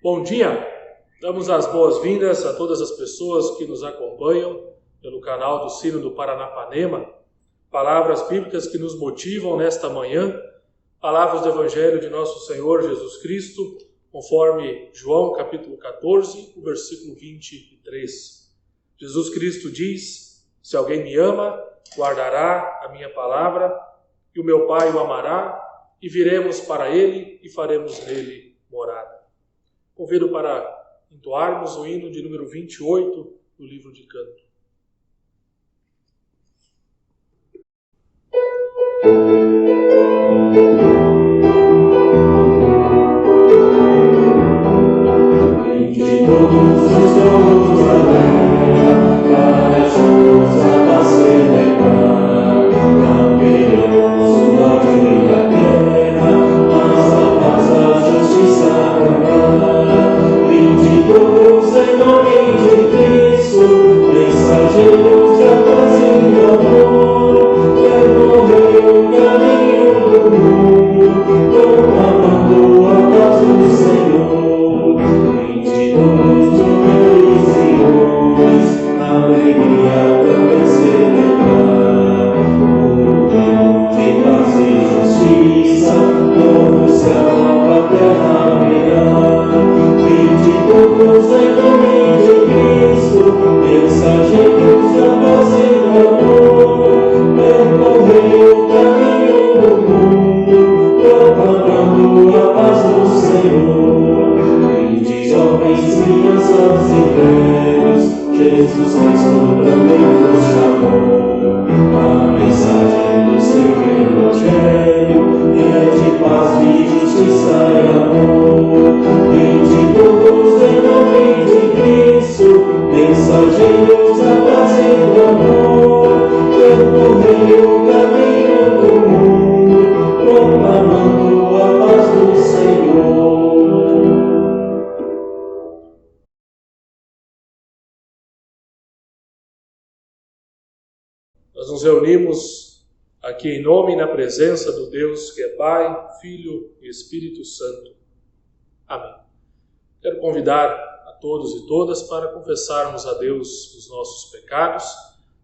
Bom dia! Damos as boas-vindas a todas as pessoas que nos acompanham pelo canal do Sino do Paranapanema. Palavras bíblicas que nos motivam nesta manhã, palavras do Evangelho de nosso Senhor Jesus Cristo, conforme João capítulo 14, o versículo 23. Jesus Cristo diz: se alguém me ama, guardará a minha palavra, e o meu Pai o amará, e viremos para ele e faremos nele morada. Convido para entoarmos o hino de número 28 do livro de canto. Entre todos os povos da terra, para juntos a celebrar, campeão sua vida terra, mas a paz, a justiça cantar. Vinde todos em nome de Cristo, mensageiros da paz e do amor, percorreu o caminho do mundo, proclamando a paz do Senhor. Vinde todos mulheres e homens, alegria também celebrar. O reino de paz e justiça, novo céu, a terra brilhar. Vinde todos em nome de Cristo, mensageiros da paz e do amor, percorreu o caminho do mundo, proclamando a paz do Senhor. Vinde jovens, crianças e velhos, Jesus Cristo também nos chamou. A mensagem do seu Evangelho é de paz, de justiça e amor. Vinde todos em nome de Cristo, mensageiros da paz e do amor, percorreu o caminho do mundo, proclamando a paz do Senhor. Nós nos reunimos aqui em nome e na presença do Deus que é Pai, Filho e Espírito Santo. Amém. Quero convidar a todos e todas para confessarmos a Deus os nossos pecados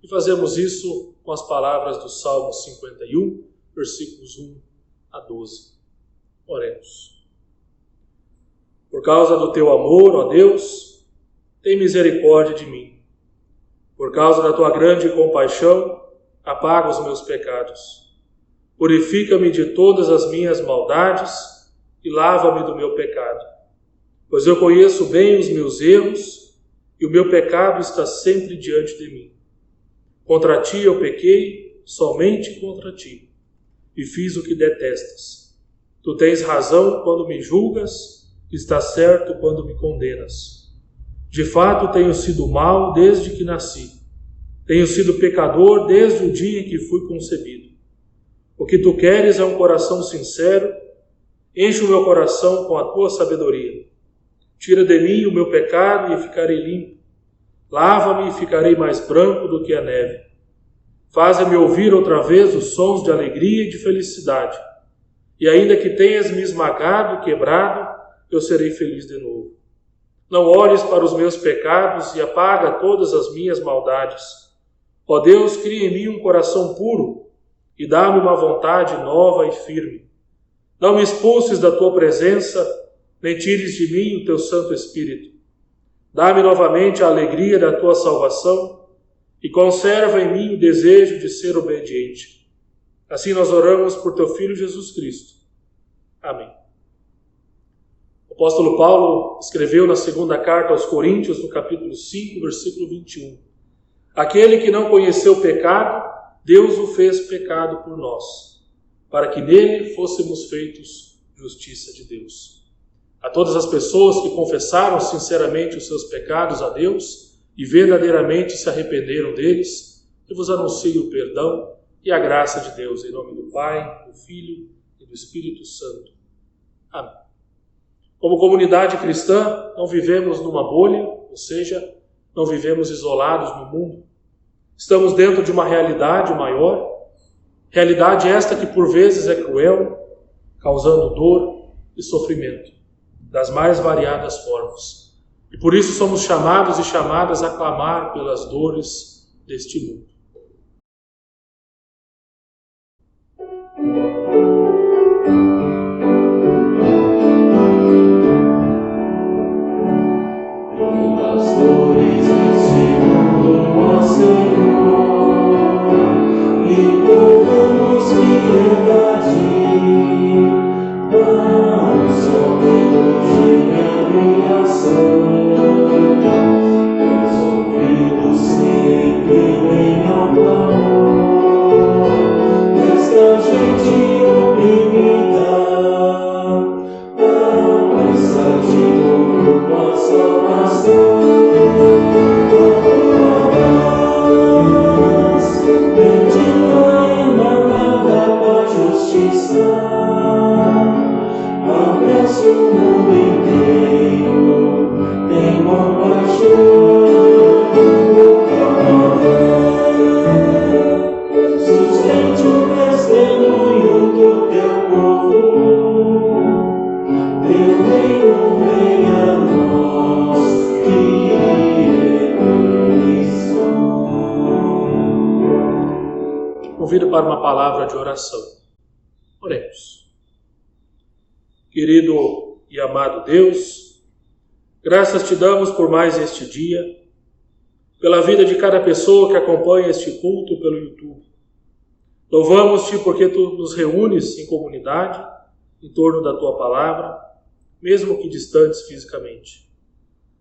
e fazemos isso com as palavras do Salmo 51, versículos 1 a 12. Oremos. Por causa do teu amor, ó Deus, tem misericórdia de mim. Por causa da tua grande compaixão, apaga os meus pecados. Purifica-me de todas as minhas maldades e lava-me do meu pecado. Pois eu conheço bem os meus erros e o meu pecado está sempre diante de mim. Contra ti eu pequei, somente contra ti, e fiz o que detestas. Tu tens razão quando me julgas, estás certo quando me condenas. De fato tenho sido mau desde que nasci. Tenho sido pecador desde o dia em que fui concebido. O que tu queres é um coração sincero. Enche o meu coração com a tua sabedoria. Tira de mim o meu pecado e ficarei limpo. Lava-me e ficarei mais branco do que a neve. Faze-me ouvir outra vez os sons de alegria e de felicidade. E ainda que tenhas me esmagado e quebrado, eu serei feliz de novo. Não olhes para os meus pecados e apaga todas as minhas maldades. Ó Deus, cria em mim um coração puro e dá-me uma vontade nova e firme. Não me expulses da tua presença, nem tires de mim o teu Santo Espírito. Dá-me novamente a alegria da tua salvação e conserva em mim o desejo de ser obediente. Assim nós oramos por teu Filho Jesus Cristo. Amém. O apóstolo Paulo escreveu na segunda carta aos Coríntios, no capítulo 5, versículo 21. Aquele que não conheceu o pecado, Deus o fez pecado por nós, para que nele fôssemos feitos justiça de Deus. A todas as pessoas que confessaram sinceramente os seus pecados a Deus e verdadeiramente se arrependeram deles, eu vos anuncio o perdão e a graça de Deus, em nome do Pai, do Filho e do Espírito Santo. Amém. Como comunidade cristã, não vivemos numa bolha, ou seja, não vivemos isolados no mundo. Estamos dentro de uma realidade maior, realidade esta que por vezes é cruel, causando dor e sofrimento. das mais variadas formas. E por isso somos chamados e chamadas a clamar pelas dores deste mundo. Pelas dores deste mundo, ó Senhor, imploramos piedade. Dá-nos ouvidos de remediação, teus ouvidos se inclinem ao clamor desta gente oprimida. A pressa de tua salvação, bendita e inacabada tua justiça. Abraça o mundo inteiro, tem compaixão, o poder, sustente o testemunho do teu povo. Teu reino venha a nós, Convido para uma palavra de oração. Oremos. Querido e amado Deus, graças te damos por mais este dia, pela vida de cada pessoa que acompanha este culto pelo YouTube. Louvamos-te porque tu nos reúnes em comunidade, em torno da tua palavra, mesmo que distantes fisicamente.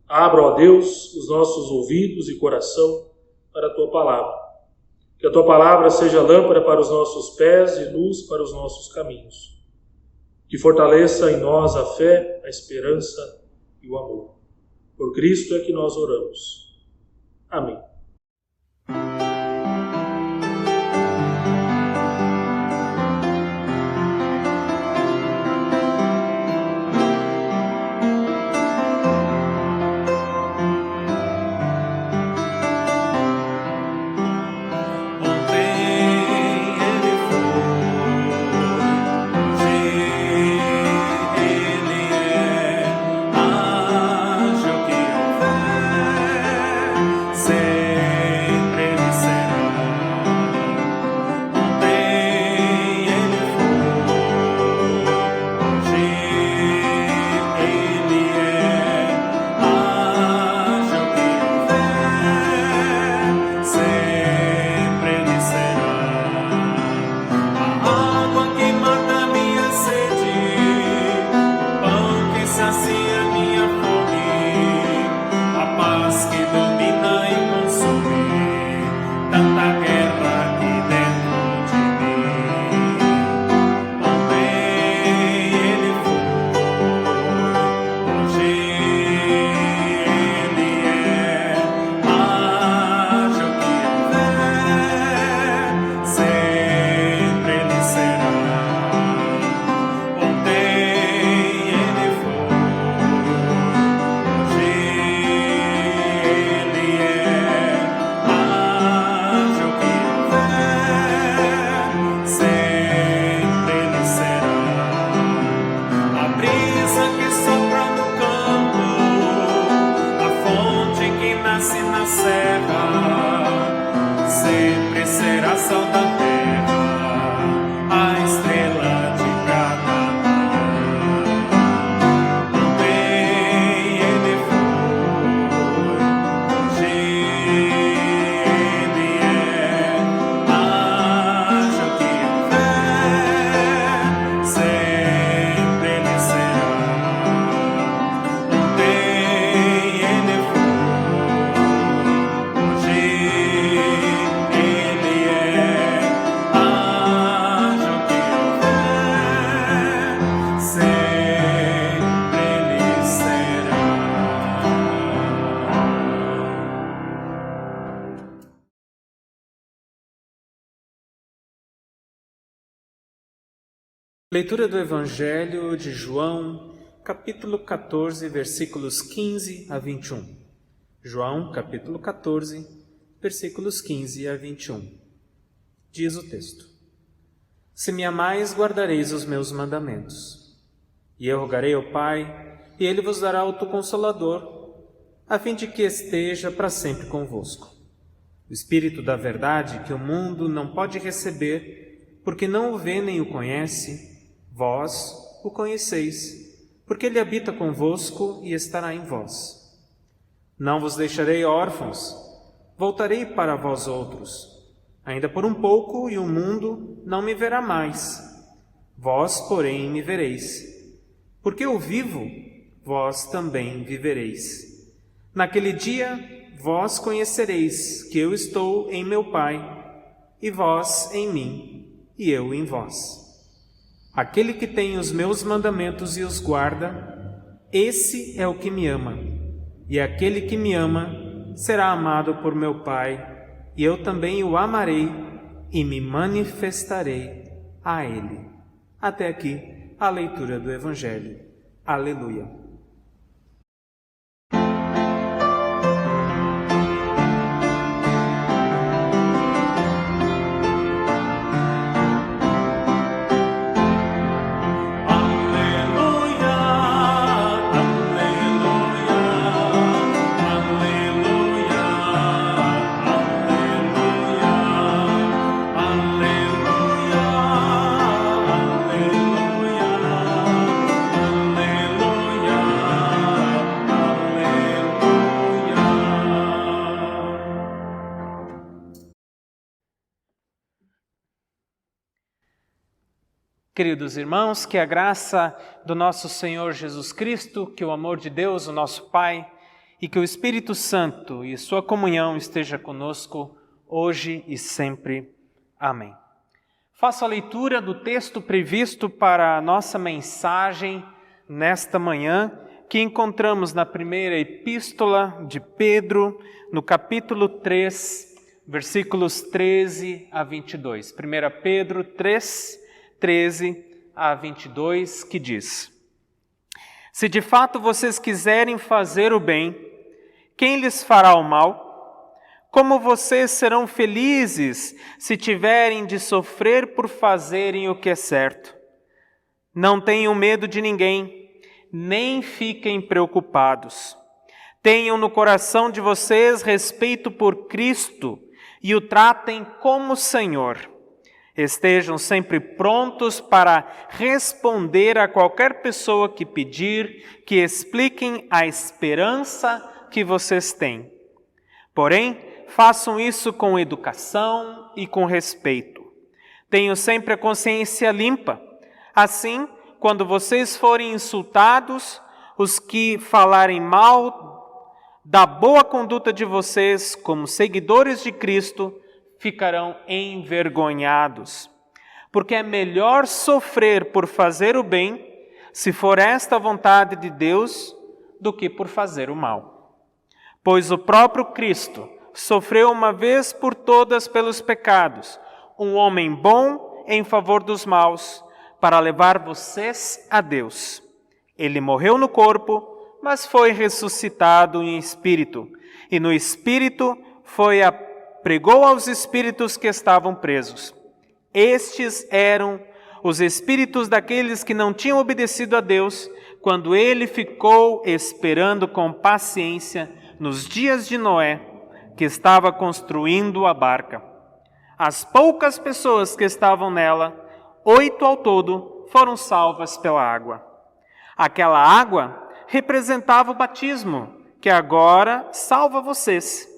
Abra, ó Deus, os nossos ouvidos e coração para a tua palavra. Que a tua palavra seja lâmpada para os nossos pés e luz para os nossos caminhos. Que fortaleça em nós a fé, a esperança e o amor. Por Cristo é que nós oramos. Amém. Leitura do Evangelho de João, capítulo 14, versículos 15 a 21. João, capítulo 14, versículos 15 a 21. Diz o texto: Se me amais, guardareis os meus mandamentos. E eu rogarei ao Pai, e Ele vos dará outro Consolador, a fim de que esteja para sempre convosco. O Espírito da verdade, que o mundo não pode receber, porque não o vê nem o conhece, vós o conheceis, porque Ele habita convosco e estará em vós. Não vos deixarei órfãos, voltarei para vós outros. Ainda por um pouco, e o mundo não me verá mais. Vós, porém, me vereis. Porque eu vivo, vós também vivereis. Naquele dia, vós conhecereis que eu estou em meu Pai, e vós em mim, e eu em vós. Aquele que tem os meus mandamentos e os guarda, esse é o que me ama. E aquele que me ama será amado por meu Pai, e eu também o amarei e me manifestarei a ele. Até aqui a leitura do Evangelho. Aleluia. Queridos irmãos, que a graça do nosso Senhor Jesus Cristo, que o amor de Deus, o nosso Pai, e que o Espírito Santo e sua comunhão esteja conosco hoje e sempre. Amém. Faço a leitura do texto previsto para a nossa mensagem nesta manhã, que encontramos na primeira epístola de Pedro, no capítulo 3, versículos 13 a 22. 1 Pedro 3, 13 a 22, que diz: Se de fato vocês quiserem fazer o bem, quem lhes fará o mal? Como vocês serão felizes se tiverem de sofrer por fazerem o que é certo? Não tenham medo de ninguém, nem fiquem preocupados. Tenham no coração de vocês respeito por Cristo e o tratem como Senhor. Estejam sempre prontos para responder a qualquer pessoa que pedir que expliquem a esperança que vocês têm. Porém, façam isso com educação e com respeito. Tenham sempre a consciência limpa. Assim, quando vocês forem insultados, os que falarem mal da boa conduta de vocês como seguidores de Cristo ficarão envergonhados, porque é melhor sofrer por fazer o bem, se for esta a vontade de Deus, do que por fazer o mal. Pois o próprio Cristo sofreu uma vez por todas pelos pecados, um homem bom em favor dos maus, para levar vocês a Deus. Ele morreu no corpo, mas foi ressuscitado em espírito, e no espírito pregou aos espíritos que estavam presos. Estes eram os espíritos daqueles que não tinham obedecido a Deus, quando ele ficou esperando com paciência nos dias de Noé, que estava construindo a barca. As poucas pessoas que estavam nela, 8 ao todo, foram salvas pela água. Aquela água representava o batismo, que agora salva vocês.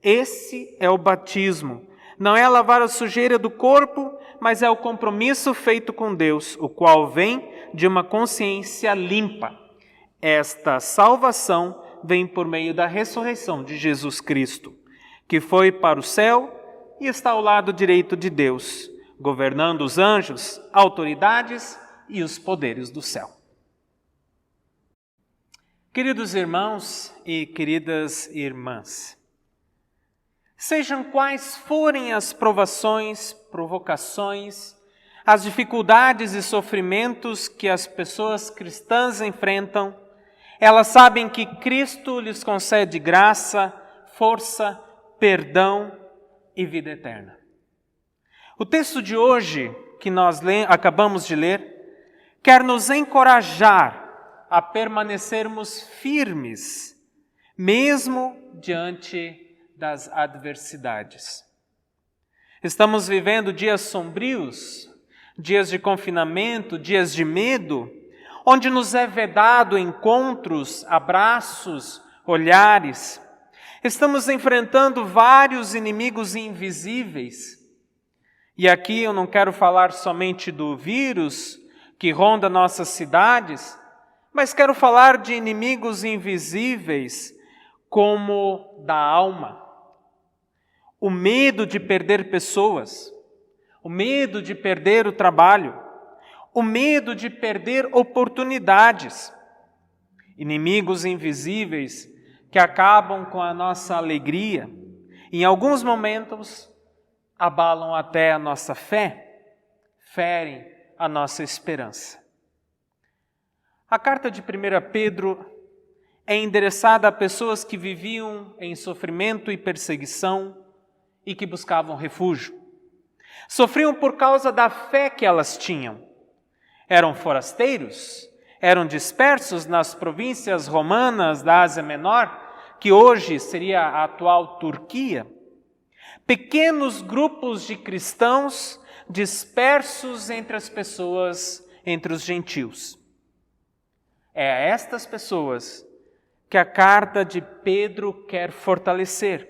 Esse é o batismo. Não é lavar a sujeira do corpo, mas é o compromisso feito com Deus, o qual vem de uma consciência limpa. Esta salvação vem por meio da ressurreição de Jesus Cristo, que foi para o céu e está ao lado direito de Deus, governando os anjos, autoridades e os poderes do céu. Queridos irmãos e queridas irmãs, sejam quais forem as provações, provocações, as dificuldades e sofrimentos que as pessoas cristãs enfrentam, elas sabem que Cristo lhes concede graça, força, perdão e vida eterna. O texto de hoje, que nós acabamos de ler, quer nos encorajar a permanecermos firmes, mesmo diante das adversidades. Estamos vivendo dias sombrios, dias de confinamento, dias de medo, onde nos é vedado encontros, abraços, olhares. Estamos enfrentando vários inimigos invisíveis. E aqui eu não quero falar somente do vírus que ronda nossas cidades, mas quero falar de inimigos invisíveis como da alma. O medo de perder pessoas, o medo de perder o trabalho, o medo de perder oportunidades. Inimigos invisíveis que acabam com a nossa alegria. Em alguns momentos, abalam até a nossa fé, ferem a nossa esperança. A carta de 1 Pedro é endereçada a pessoas que viviam em sofrimento e perseguição e que buscavam refúgio. Sofriam por causa da fé que elas tinham. Eram forasteiros, eram dispersos nas províncias romanas da Ásia Menor, que hoje seria a atual Turquia. Pequenos grupos de cristãos dispersos entre as pessoas, entre os gentios. É a estas pessoas que a carta de Pedro quer fortalecer.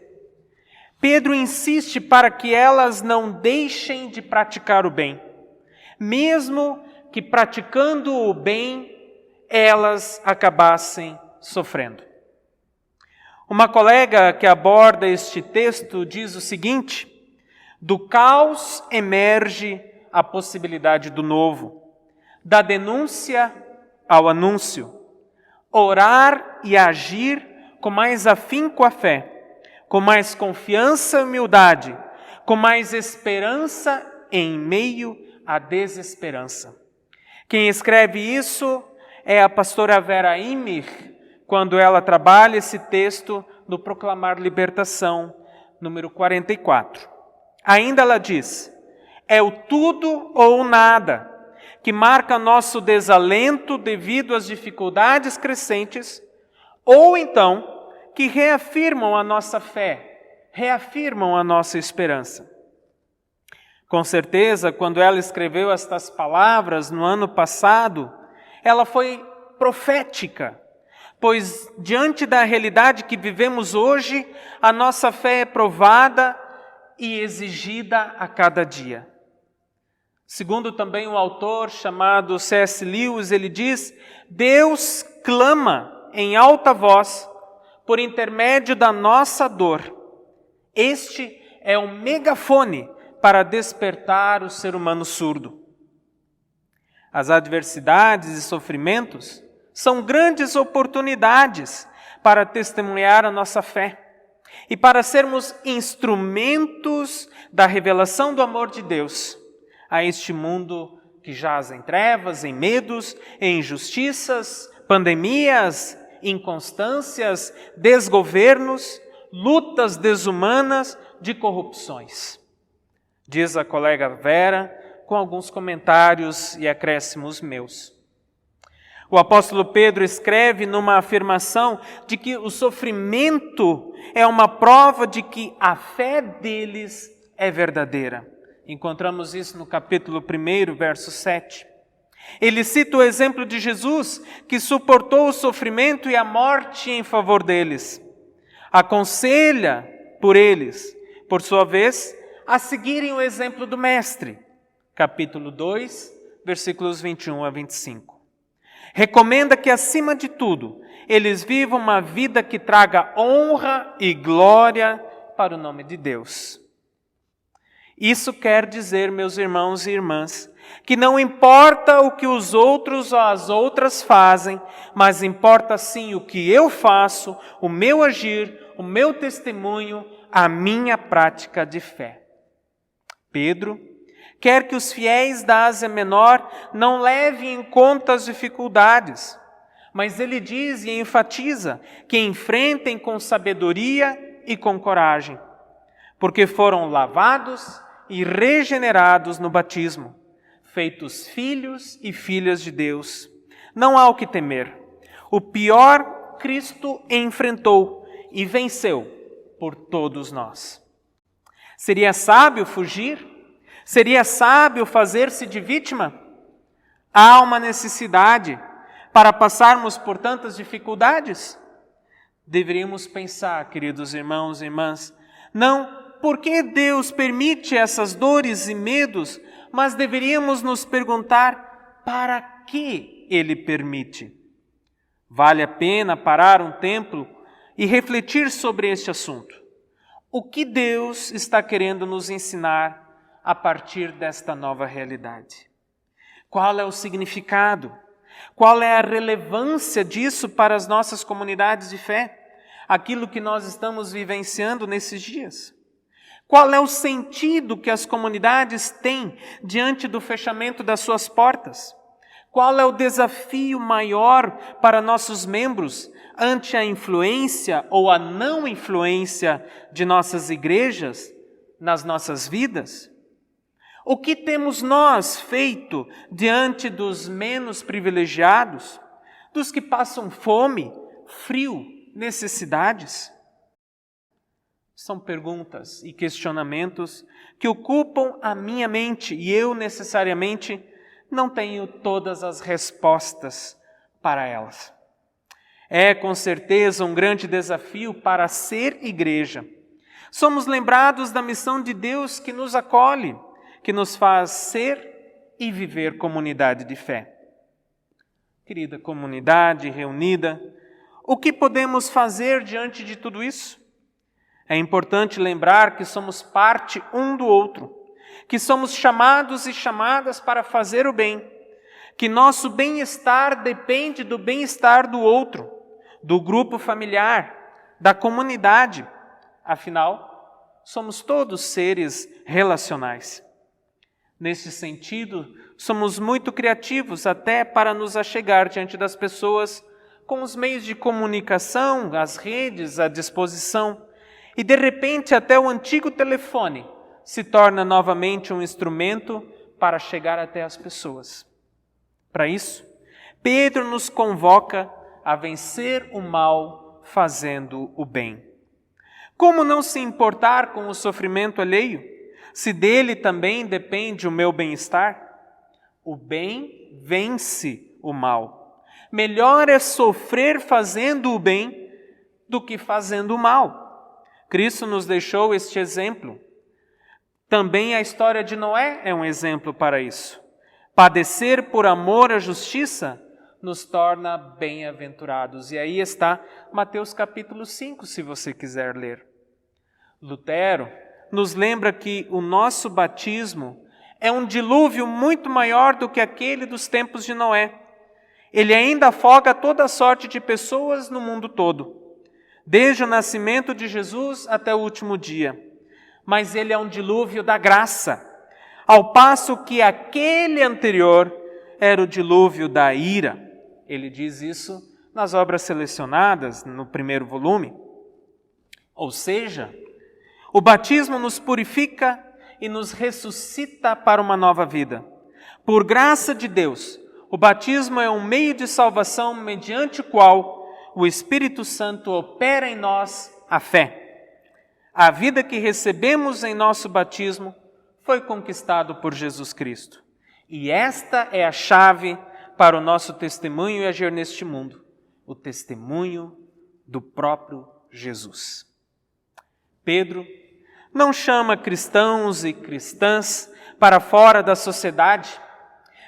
Pedro insiste para que elas não deixem de praticar o bem, mesmo que praticando o bem, elas acabassem sofrendo. Uma colega que aborda este texto diz o seguinte: do caos emerge a possibilidade do novo, da denúncia ao anúncio, orar e agir com mais afinco a fé, com mais confiança e humildade, com mais esperança em meio à desesperança. Quem escreve isso é a pastora Vera Imich, quando ela trabalha esse texto no Proclamar Libertação, número 44. Ainda ela diz: é o tudo ou nada que marca nosso desalento devido às dificuldades crescentes, ou então que reafirmam a nossa fé, reafirmam a nossa esperança. Com certeza, quando ela escreveu estas palavras no ano passado, ela foi profética, pois diante da realidade que vivemos hoje, a nossa fé é provada e exigida a cada dia. Segundo também um autor chamado C.S. Lewis, ele diz: Deus clama em alta voz por intermédio da nossa dor. Este é um megafone para despertar o ser humano surdo. As adversidades e sofrimentos são grandes oportunidades para testemunhar a nossa fé e para sermos instrumentos da revelação do amor de Deus a este mundo que jaz em trevas, em medos, em injustiças, pandemias, inconstâncias, desgovernos, lutas desumanas, de corrupções. Diz a colega Vera, com alguns comentários e acréscimos meus. O apóstolo Pedro escreve numa afirmação de que o sofrimento é uma prova de que a fé deles é verdadeira. Encontramos isso no capítulo 1, verso 7. Ele cita o exemplo de Jesus, que suportou o sofrimento e a morte em favor deles. Aconselha por eles, por sua vez, a seguirem o exemplo do Mestre. Capítulo 2, versículos 21 a 25. Recomenda que, acima de tudo, eles vivam uma vida que traga honra e glória para o nome de Deus. Isso quer dizer, meus irmãos e irmãs, que não importa o que os outros ou as outras fazem, mas importa sim o que eu faço, o meu agir, o meu testemunho, a minha prática de fé. Pedro quer que os fiéis da Ásia Menor não levem em conta as dificuldades, mas ele diz e enfatiza que enfrentem com sabedoria e com coragem, porque foram lavados e regenerados no batismo, feitos filhos e filhas de Deus. Não há o que temer, O pior Cristo enfrentou e venceu por todos nós. Seria sábio fugir? Seria sábio fazer-se de vítima? Há uma necessidade para passarmos por tantas dificuldades? Deveríamos pensar, queridos irmãos e irmãs, não por que Deus permite essas dores e medos, mas deveríamos nos perguntar para que Ele permite. Vale a pena parar um tempo e refletir sobre este assunto. O que Deus está querendo nos ensinar a partir desta nova realidade? Qual é o significado? Qual é a relevância disso para as nossas comunidades de fé? Aquilo que nós estamos vivenciando nesses dias? Qual é o sentido que as comunidades têm diante do fechamento das suas portas? Qual é o desafio maior para nossos membros ante a influência ou a não influência de nossas igrejas nas nossas vidas? O que temos nós feito diante dos menos privilegiados, dos que passam fome, frio, necessidades? São perguntas e questionamentos que ocupam a minha mente e eu necessariamente não tenho todas as respostas para elas. É com certeza um grande desafio para ser igreja. Somos lembrados da missão de Deus que nos acolhe, que nos faz ser e viver comunidade de fé. Querida comunidade reunida, o que podemos fazer diante de tudo isso? É importante lembrar que somos parte um do outro, que somos chamados e chamadas para fazer o bem, que nosso bem-estar depende do bem-estar do outro, do grupo familiar, da comunidade. Afinal, somos todos seres relacionais. Nesse sentido, somos muito criativos até para nos achegar diante das pessoas com os meios de comunicação, as redes à disposição, e de repente até o antigo telefone se torna novamente um instrumento para chegar até as pessoas. Para isso, Pedro nos convoca a vencer o mal fazendo o bem. Como não se importar com o sofrimento alheio, se dele também depende o meu bem-estar? O bem vence o mal. Melhor é sofrer fazendo o bem do que fazendo o mal. Cristo nos deixou este exemplo. Também a história de Noé é um exemplo para isso. Padecer por amor à justiça nos torna bem-aventurados. E aí está Mateus capítulo 5, se você quiser ler. Lutero nos lembra que o nosso batismo é um dilúvio muito maior do que aquele dos tempos de Noé. Ele ainda afoga toda sorte de pessoas no mundo todo, desde o nascimento de Jesus até o último dia. Mas ele é um dilúvio da graça, ao passo que aquele anterior era o dilúvio da ira. Ele diz isso nas obras selecionadas, no primeiro volume. Ou seja, o batismo nos purifica e nos ressuscita para uma nova vida. Por graça de Deus, o batismo é um meio de salvação mediante o qual o Espírito Santo opera em nós a fé. A vida que recebemos em nosso batismo foi conquistado por Jesus Cristo. E esta é a chave para o nosso testemunho e agir neste mundo. O testemunho do próprio Jesus. Pedro não chama cristãos e cristãs para fora da sociedade,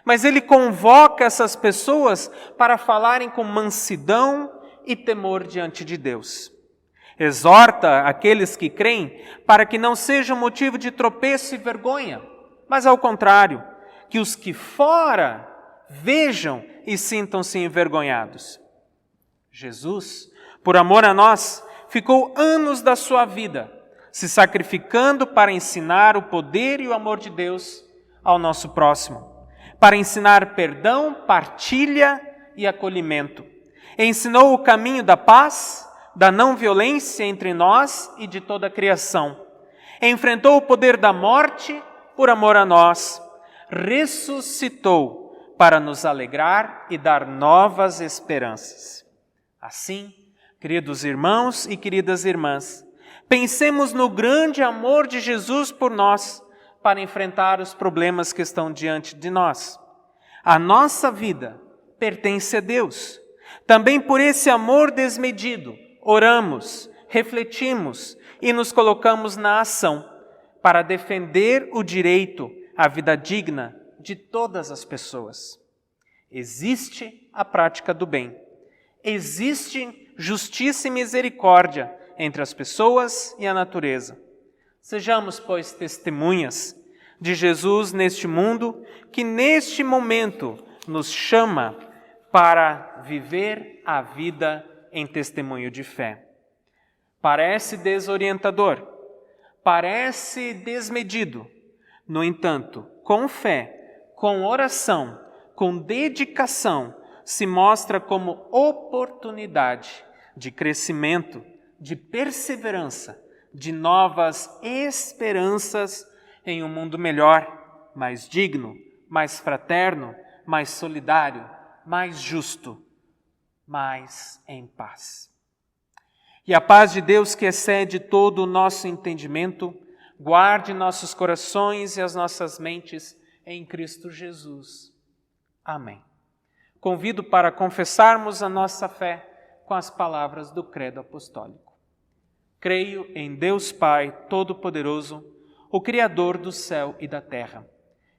mas ele convoca essas pessoas para falarem com mansidão e temor diante de Deus. Exorta aqueles que creem para que não seja motivo de tropeço e vergonha, mas ao contrário, que os que fora vejam e sintam-se envergonhados. Jesus, por amor a nós, ficou anos da sua vida se sacrificando para ensinar o poder e o amor de Deus ao nosso próximo, para ensinar perdão, partilha e acolhimento. Ensinou o caminho da paz, da não violência entre nós e de toda a criação. Enfrentou o poder da morte por amor a nós. Ressuscitou para nos alegrar e dar novas esperanças. Assim, queridos irmãos e queridas irmãs, pensemos no grande amor de Jesus por nós para enfrentar os problemas que estão diante de nós. A nossa vida pertence a Deus. Também por esse amor desmedido, oramos, refletimos e nos colocamos na ação para defender o direito à vida digna de todas as pessoas. Existe a prática do bem. Existe justiça e misericórdia entre as pessoas e a natureza. Sejamos, pois, testemunhas de Jesus neste mundo que neste momento nos chama para viver a vida em testemunho de fé. Parece desorientador, parece desmedido. No entanto, com fé, com oração, com dedicação, se mostra como oportunidade de crescimento, de perseverança, de novas esperanças em um mundo melhor, mais digno, mais fraterno, mais solidário, mais justo, mais em paz. E a paz de Deus, que excede todo o nosso entendimento, guarde nossos corações e as nossas mentes em Cristo Jesus. Amém. Convido para confessarmos a nossa fé com as palavras do Credo Apostólico. Creio em Deus Pai Todo-Poderoso, o Criador do céu e da terra,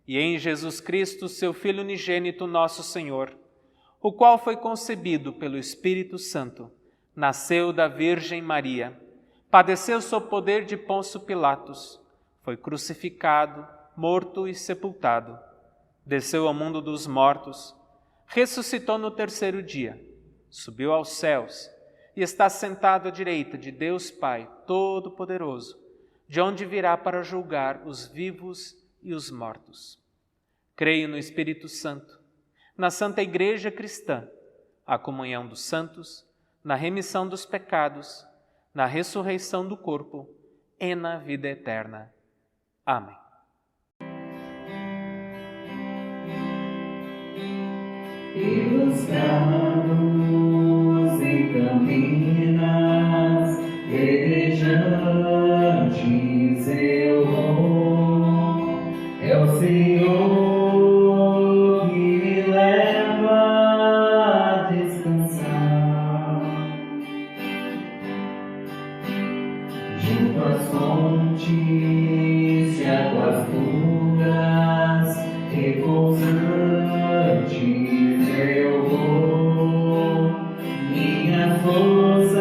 e em Jesus Cristo, seu Filho unigênito, nosso Senhor, o qual foi concebido pelo Espírito Santo, nasceu da Virgem Maria, padeceu sob o poder de Pôncio Pilatos, foi crucificado, morto e sepultado, desceu ao mundo dos mortos, ressuscitou no terceiro dia, subiu aos céus e está sentado à direita de Deus Pai Todo-Poderoso, de onde virá para julgar os vivos e os mortos. Creio no Espírito Santo, na Santa Igreja Cristã, a comunhão dos santos, na remissão dos pecados, na ressurreição do corpo e na vida eterna. Amém. Pelos caminhos e caminas verdejantes eu vou, é o Senhor que me leva a descansar. Junto às fontes de águas puras, repousantes eu vou, minhas forças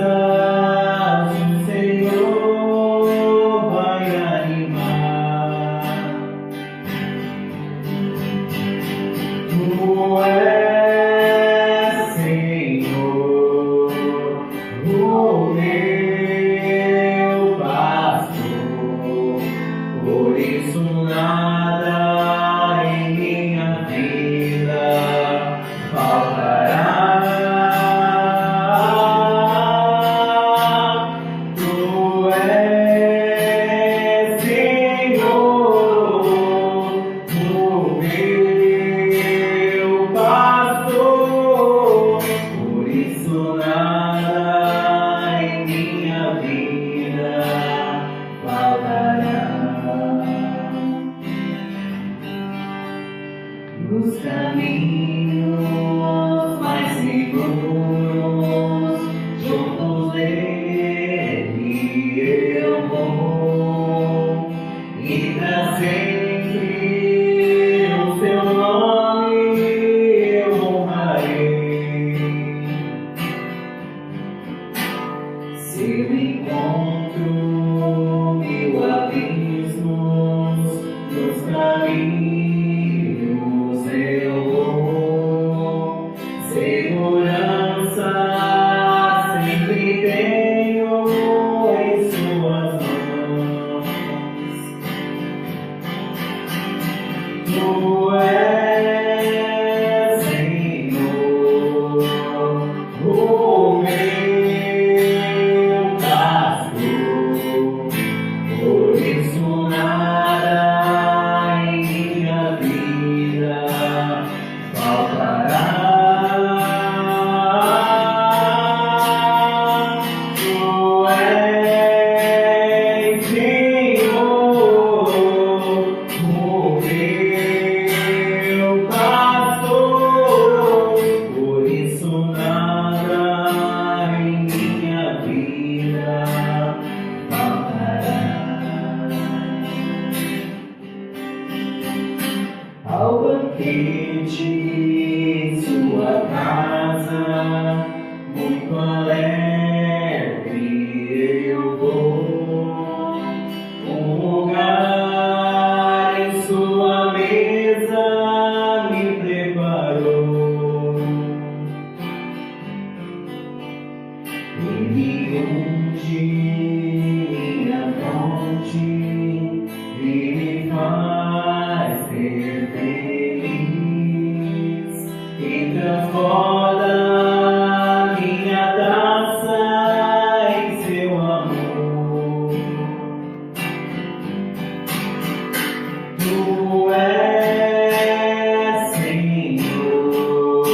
o Senhor vai animar. Tu és, Senhor, o meu pastor, por isso nada em minha vida faltará. Tu és, Senhor, o meu pastor, por isso nada em minha vida faltará. Nos caminhos mais seguros, juntos dele eu vou, e pra sempre o seu nome eu honrarei. Se eu encontro mil abismos nos caminhos eu vou, segurança sempre tenho em suas mãos. Tu és, Senhor, o meu pastor, por isso nada em minha vida faltará. banquete, sua casa, muito alegre eu vou. Um lugar em sua mesa me preparou. E me unge minha fonte, e me faz ser feliz, e transforma minha taça em seu amor. Tu és, Senhor,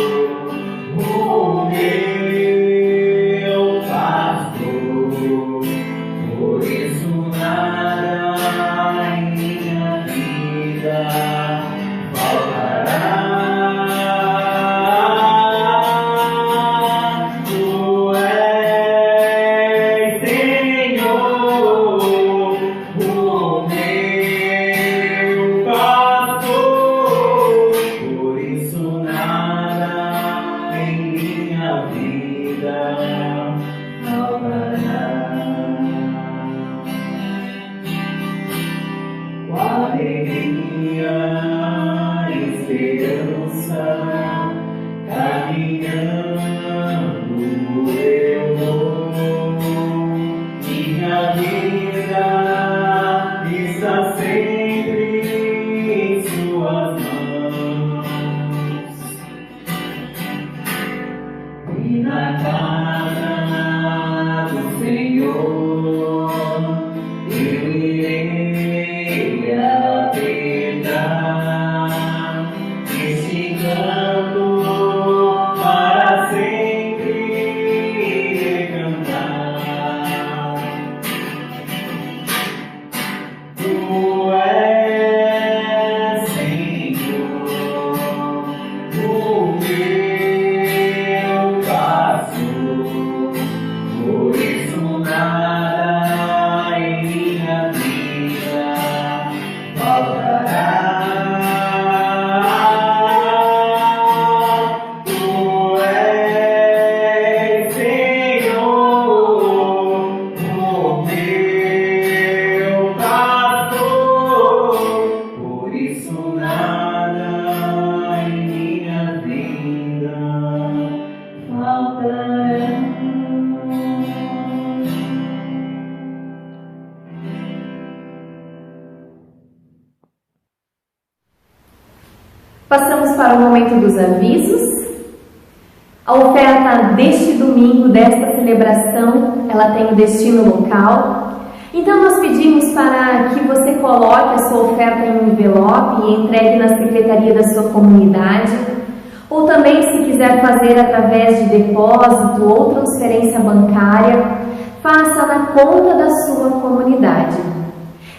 o meu pastor, por isso nada em minha vida faltará. Tu és, Senhor, o meu pastor, por isso nada em minha vida faltará. Com alegria e esperança, caminhando eu vou. Minha vida está sempre em suas mãos. E na casa do Senhor eu irei habitar, este canto para sempre cantar. Tu és, Senhor, o meu pastor, por isso nada em minha vida faltará. Tu és, Senhor, o meu pastor, por isso nada em minha vida faltará. Passamos para o momento dos avisos. A oferta deste domingo, desta celebração, ela tem o destino local. Então nós pedimos para que você coloque a sua oferta em um envelope e entregue na secretaria da sua comunidade. Ou também, se quiser fazer através de depósito ou transferência bancária, faça na conta da sua comunidade.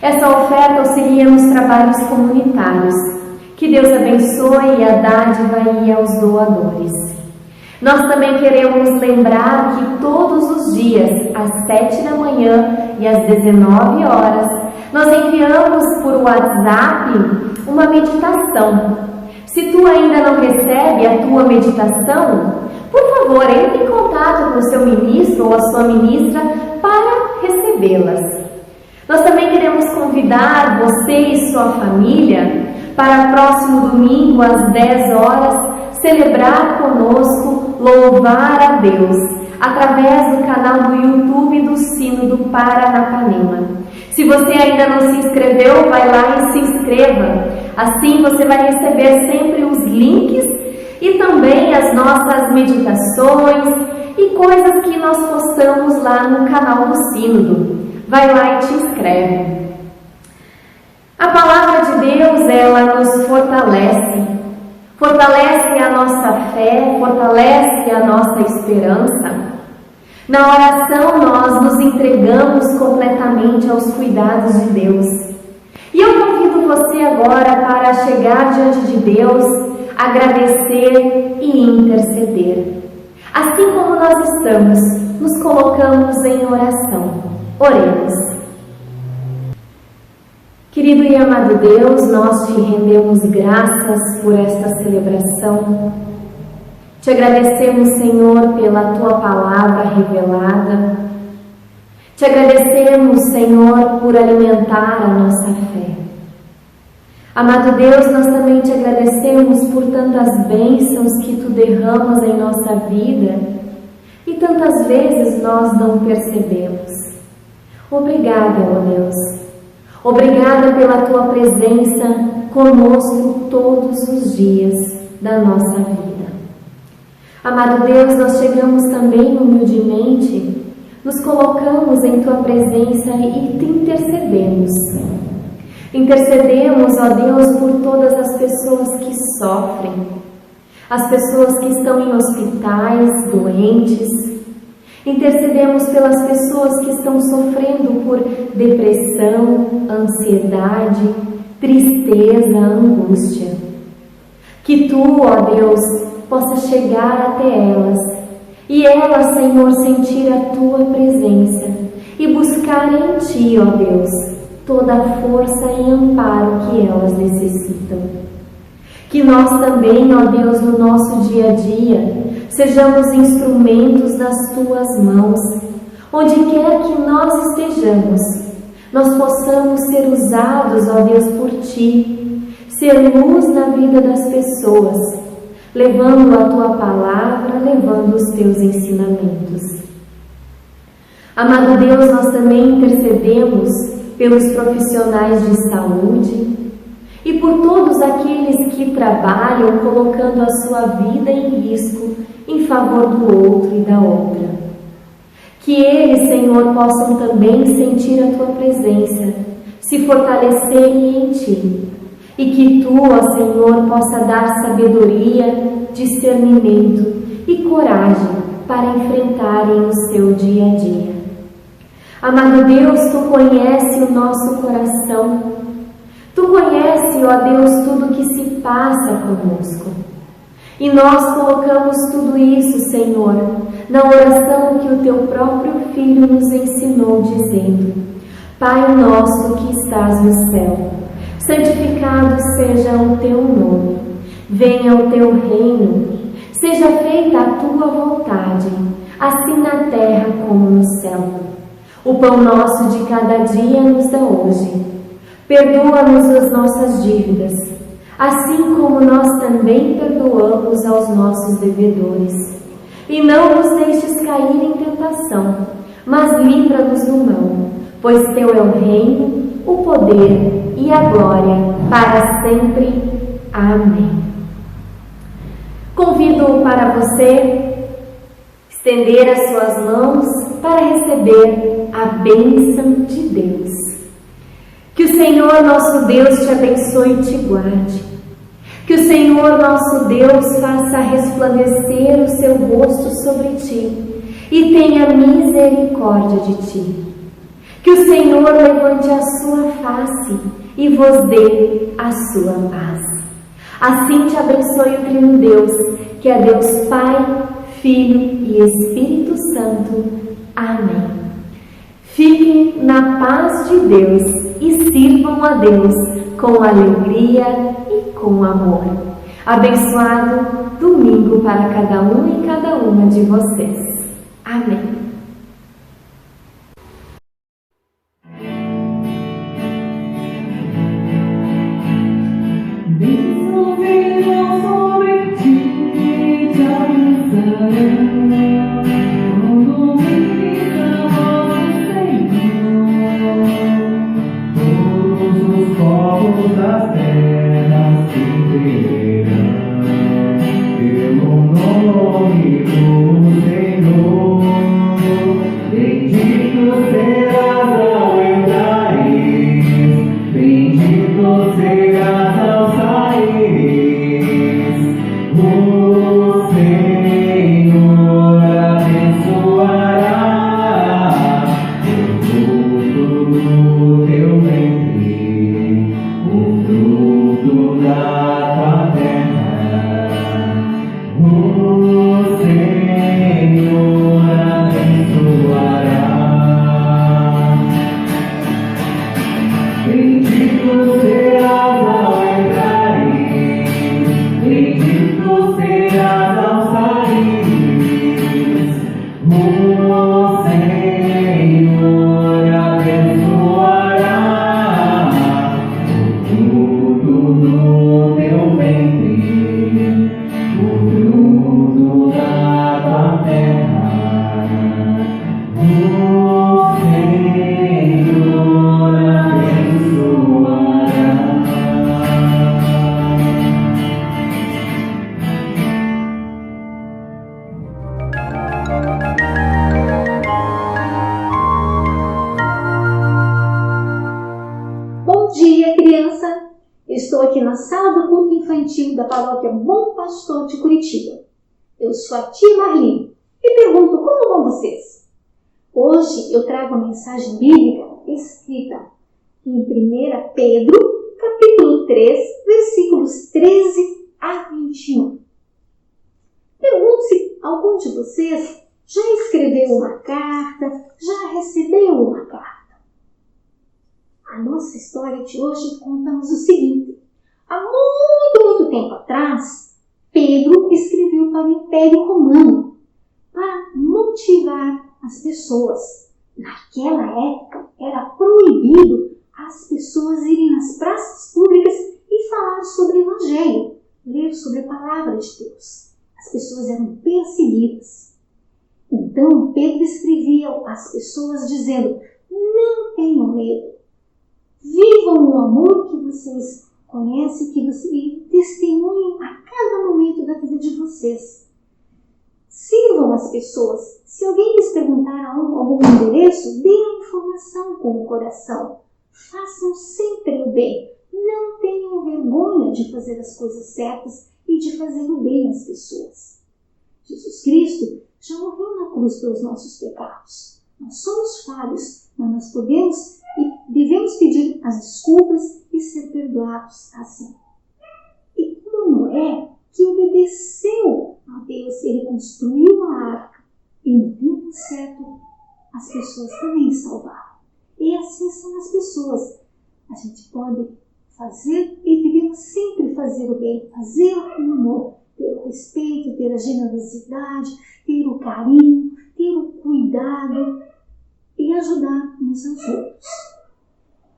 Essa oferta auxilia nos trabalhos comunitários. Que Deus abençoe e a dádiva e aos doadores. Nós também queremos lembrar que todos os dias, às 7 da manhã e às 19 horas, nós enviamos por WhatsApp uma meditação. Se tu ainda não recebe a tua meditação, por favor, entre em contato com o seu ministro ou a sua ministra para recebê-las. Nós também queremos convidar você e sua família para o próximo domingo, às 10 horas, celebrar conosco, louvar a Deus, através do canal do YouTube do Sínodo Paranapanema. Se você ainda não se inscreveu, vai lá e se inscreva. Assim você vai receber sempre os links e também as nossas meditações e coisas que nós postamos lá no canal do Sínodo. Vai lá e te inscreve. A palavra de Deus, ela nos fortalece. Fortalece a nossa fé, fortalece a nossa esperança. Na oração, nós nos entregamos completamente aos cuidados de Deus. E eu convido você agora para chegar diante de Deus, agradecer e interceder. Assim como nós estamos, nos colocamos em oração. Oremos. Querido e amado Deus, nós te rendemos graças por esta celebração. Te agradecemos, Senhor, pela Tua palavra revelada. Te agradecemos, Senhor, por alimentar a nossa fé. Amado Deus, nós também te agradecemos por tantas bênçãos que Tu derramas em nossa vida e tantas vezes nós não percebemos. Obrigada, ó Deus. Obrigada pela Tua presença conosco todos os dias da nossa vida. Amado Deus, nós chegamos também humildemente, nos colocamos em Tua presença e te intercedemos. Intercedemos, ó Deus, por todas as pessoas que sofrem, as pessoas que estão em hospitais, doentes. Intercedemos pelas pessoas que estão sofrendo por depressão, ansiedade, tristeza, angústia. Que Tu, ó Deus, possa chegar até elas e elas, Senhor, sentir a Tua presença e buscar em Ti, ó Deus, toda a força e amparo que elas necessitam. Que nós também, ó Deus, no nosso dia a dia, sejamos instrumentos das Tuas mãos, onde quer que nós estejamos, nós possamos ser usados, ó Deus, por Ti, ser luz na vida das pessoas, levando a Tua palavra, levando os Teus ensinamentos. Amado Deus, nós também intercedemos pelos profissionais de saúde e por todos aqueles que trabalham colocando a sua vida em risco em favor do outro e da outra. Que eles, Senhor, possam também sentir a Tua presença, se fortalecerem em Ti, e que Tu, ó Senhor, possa dar sabedoria, discernimento e coragem para enfrentarem o seu dia a dia. Amado Deus, Tu conhece o nosso coração. Tu conhece, ó Deus, tudo que se passa conosco. E nós colocamos tudo isso, Senhor, na oração que o Teu próprio Filho nos ensinou, dizendo: Pai nosso que estás no céu, santificado seja o Teu nome. Venha o Teu reino. Seja feita a Tua vontade, assim na terra como no céu. O pão nosso de cada dia nos dá hoje. Perdoa-nos as nossas dívidas, assim como nós também perdoamos aos nossos devedores. E não nos deixes cair em tentação, mas livra-nos do mal, pois Teu é o reino, o poder e a glória para sempre. Amém. Convido para você estender as suas mãos para receber a bênção de Deus. Que o Senhor nosso Deus te abençoe e te guarde. Que o Senhor nosso Deus faça resplandecer o seu rosto sobre ti e tenha misericórdia de ti. Que o Senhor levante a sua face e vos dê a sua paz. Assim te abençoe o Trino Deus, que é Deus Pai, Filho e Espírito Santo. Amém. Fiquem na paz de Deus e sirvam a Deus com alegria e com amor. Abençoado domingo para cada um e cada uma de vocês. Amém. Pelo nome do Senhor. culto infantil da paróquia Bom Pastor de Curitiba. Eu sou a tia Marli e pergunto como vão vocês? Hoje eu trago a mensagem bíblica escrita em 1 Pedro, capítulo 3, versículos 13 a 21. Pergunto se algum de vocês já escreveu uma carta, já recebeu uma carta. A nossa história de hoje conta-nos o seguinte. Há muito tempo atrás, Pedro escreveu para o Império Romano para motivar as pessoas. Naquela época, era proibido as pessoas irem nas praças públicas e falar sobre o Evangelho, ler sobre a palavra de Deus. As pessoas eram perseguidas. Então, Pedro escrevia às pessoas dizendo, não tenham medo, vivam o amor que vocês conhecem e testemunhem a cada momento da vida de vocês. Sirvam as pessoas. Se alguém lhes perguntar algum endereço, deem a informação com o coração. Façam sempre o bem. Não tenham vergonha de fazer as coisas certas e de fazer o bem às pessoas. Jesus Cristo já morreu na cruz pelos nossos pecados. Nós somos falhos, mas nós podemos e devemos pedir as desculpas e ser perdoados assim. E como Noé, que obedeceu a Deus e reconstruiu a arca, e no tempo certo as pessoas também salvaram. E assim são as pessoas. A gente pode fazer e devemos sempre fazer o bem, fazer com amor, ter o respeito, ter a generosidade, ter o carinho, ter o cuidado e ajudar uns aos outros.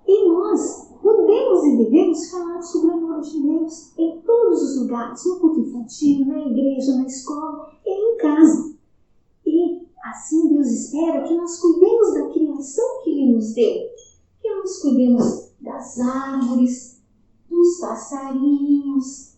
E nós podemos e devemos falar sobre o amor de Deus em todos os lugares, no culto infantil, na igreja, na escola e em casa. E assim Deus espera que nós cuidemos da criação que Ele nos deu, que nós cuidemos das árvores, dos passarinhos,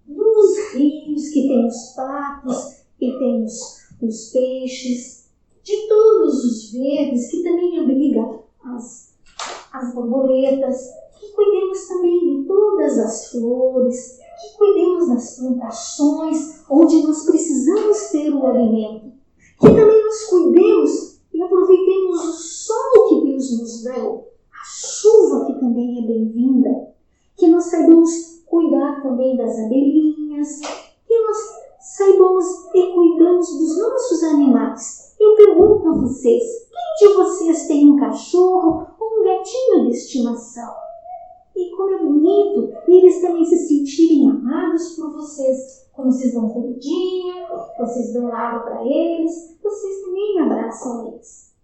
dos rios que tem os patos, que tem os peixes, de todos os verdes que também abrigam as borboletas, que cuidemos também de todas as flores, que cuidemos das plantações onde nós precisamos ter o alimento, que também nós cuidemos e aproveitemos o sol que Deus nos deu, a chuva que também é bem-vinda, que nós saibamos cuidar também das abelhinhas, que nós saibamos e cuidamos dos nossos animais. Eu pergunto a vocês, quem de vocês tem um cachorro ou um gatinho de estimação? E como é bonito eles também se sentirem amados por vocês. Quando vocês dão comidinha, vocês dão água para eles, vocês também abraçam eles.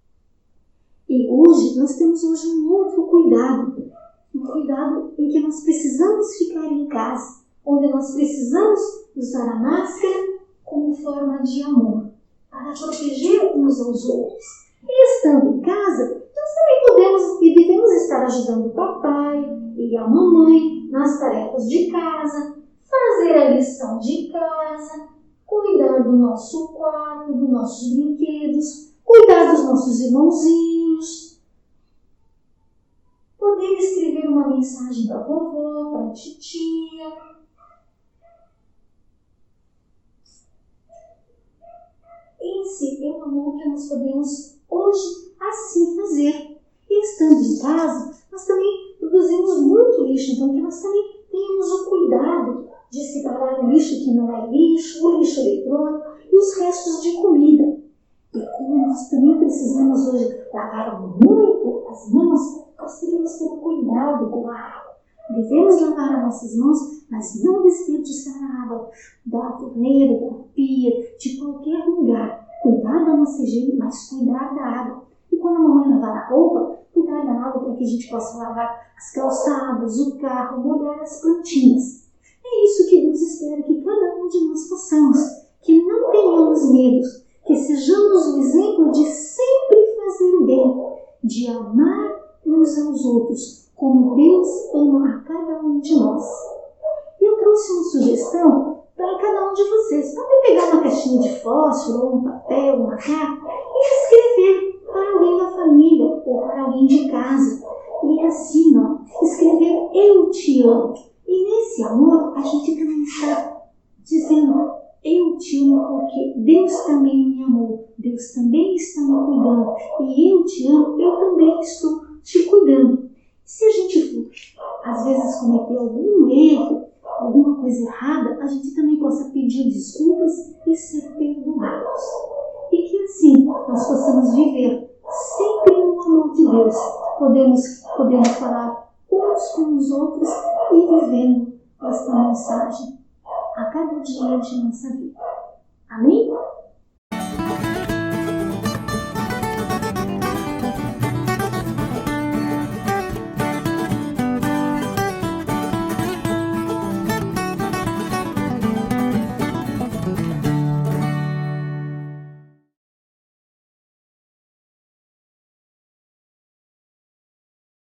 E hoje, nós temos um outro cuidado. Um cuidado em que nós precisamos ficar em casa, onde nós precisamos usar a máscara como forma de amor, para proteger uns aos outros. E estando em casa, nós também podemos e devemos estar ajudando o papai e a mamãe nas tarefas de casa, fazer a lição de casa, cuidar do nosso quarto, dos nossos brinquedos, cuidar dos nossos irmãozinhos, poder escrever uma mensagem para a vovó, para a titia. Esse é o amor que nós podemos hoje assim fazer. E estando em casa, nós também produzimos muito lixo, então que nós também tenhamos o cuidado de separar o lixo que não é lixo, o lixo eletrônico e os restos de comida. E como nós também precisamos hoje lavar muito as mãos, nós devemos ter cuidado com a água. Devemos lavar as nossas mãos, mas não desperdiçar a água da torneira, da pia, de qualquer lugar. Cuidar da nossa higiene, mas cuidar da água. E quando a mamãe lavar a roupa, cuidar da água para que a gente possa lavar as calçadas, o carro, molhar as plantinhas. É isso que Deus espera que cada um de nós façamos. Que não tenhamos medo, que sejamos um exemplo de sempre fazer o bem, de amar uns aos outros, como Deus ama a cada um de nós. Eu trouxe uma sugestão para cada um de vocês. Podem pegar uma caixinha de fósforo, um papel, uma carta e escrever para alguém da família ou para alguém de casa. E assim, escrever eu te amo. E nesse amor, a gente também está dizendo: eu te amo porque Deus também me amou, Deus também está me cuidando, e eu te amo, eu também estou te cuidando. Se a gente for, às vezes, cometer algum erro, alguma coisa errada, a gente também possa pedir desculpas e ser perdoados. E que assim nós possamos viver sempre no amor de Deus, podemos falar uns com os outros e vivendo esta mensagem a cada dia de nossa vida. Amém?